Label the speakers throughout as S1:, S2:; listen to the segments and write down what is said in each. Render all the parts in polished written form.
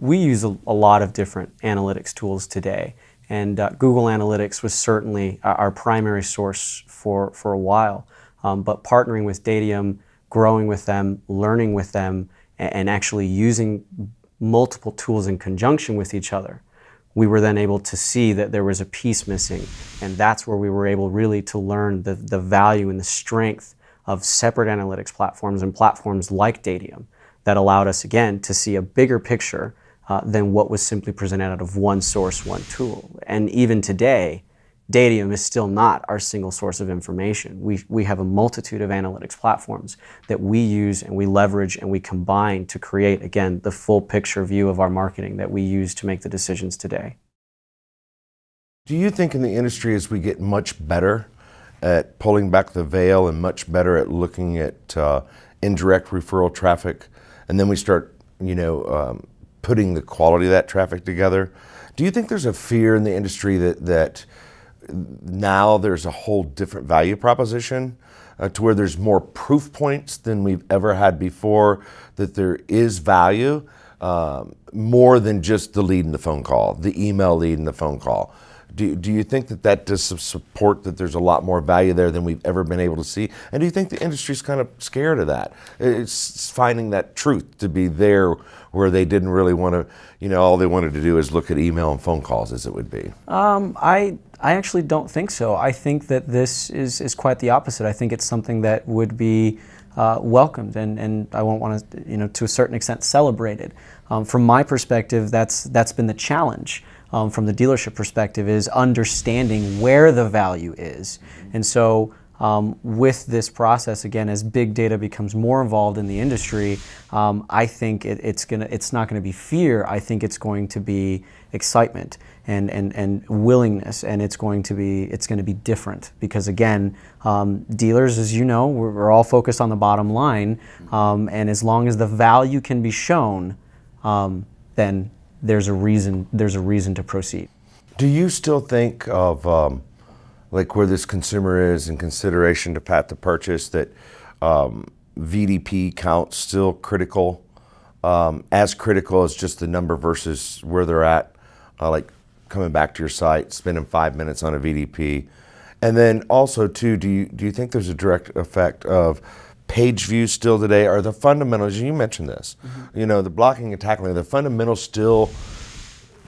S1: we use a lot of different analytics tools today, and Google Analytics was certainly our primary source for a while. But partnering with Datium, growing with them, learning with them, and actually using multiple tools in conjunction with each other, we were then able to see that there was a piece missing, and that's where we were able really to learn the value and the strength of separate analytics platforms and platforms like Datium that allowed us, again, to see a bigger picture than what was simply presented out of one source, one tool. And even today, Datium is still not our single source of information. We have a multitude of analytics platforms that we use and we leverage and we combine to create, again, the full picture view of our marketing that we use to make the decisions today.
S2: Do you think in the industry, as we get much better at pulling back the veil and much better at looking at indirect referral traffic, and then we start, putting the quality of that traffic together, do you think there's a fear in the industry that now there's a whole different value proposition to where there's more proof points than we've ever had before, that there is value more than just the lead in the phone call, the email lead in the phone call? Do you think that does support that there's a lot more value there than we've ever been able to see? And do you think the industry's kind of scared of that? It's finding that truth to be there where they didn't really want to, all they wanted to do is look at email and phone calls, as it would be.
S1: I actually don't think so. I think that this is quite the opposite. I think it's something that would be welcomed, and I won't want to, to a certain extent, celebrated. From my perspective, that's been the challenge. From the dealership perspective, is understanding where the value is. And so with this process, again, as big data becomes more involved in the industry, I think it's not going to be fear. I think it's going to be excitement and willingness, and it's going to be different, because again, dealers, as you know, we're all focused on the bottom line, and as long as the value can be shown, then there's a reason to proceed.
S2: Do you still think of like where this consumer is in consideration to path to purchase, that VDP count's still critical, as critical as just the number versus where they're at, like coming back to your site, spending 5 minutes on a VDP? And then also too, do you think there's a direct effect of page views still today? Are the fundamentals, you mentioned this, the blocking and tackling, the fundamentals still,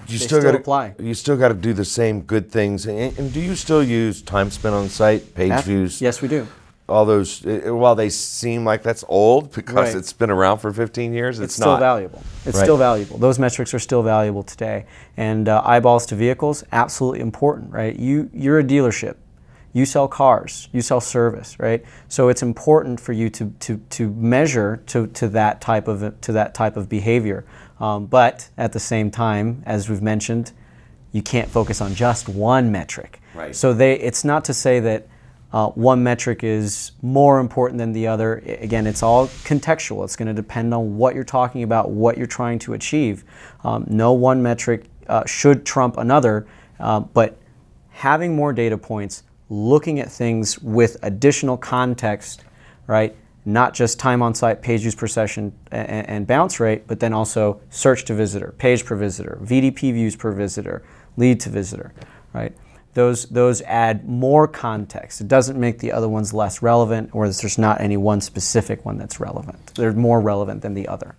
S2: you still got to apply. You still got to do the same good things. And do you still use time spent on site, page views?
S1: Yes, we do.
S2: All those, while they seem like that's old because it's been around for 15 years, it's
S1: still
S2: not.
S1: Valuable. It's still valuable. Those metrics are still valuable today. And eyeballs to vehicles, absolutely important, right? You're a dealership. You sell cars, you sell service, right? So it's important for you to measure to that type of behavior. But at the same time, as we've mentioned, you can't focus on just one metric.
S2: Right.
S1: So it's not to say that one metric is more important than the other. Again, it's all contextual. It's going to depend on what you're talking about, what you're trying to achieve. No one metric should trump another, but having more data points, looking at things with additional context, right? Not just time on site, page views per session, and bounce rate, but then also search to visitor, page per visitor, VDP views per visitor, lead to visitor, right? Those add more context. It doesn't make the other ones less relevant, or there's not any one specific one that's relevant. They're more relevant than the other.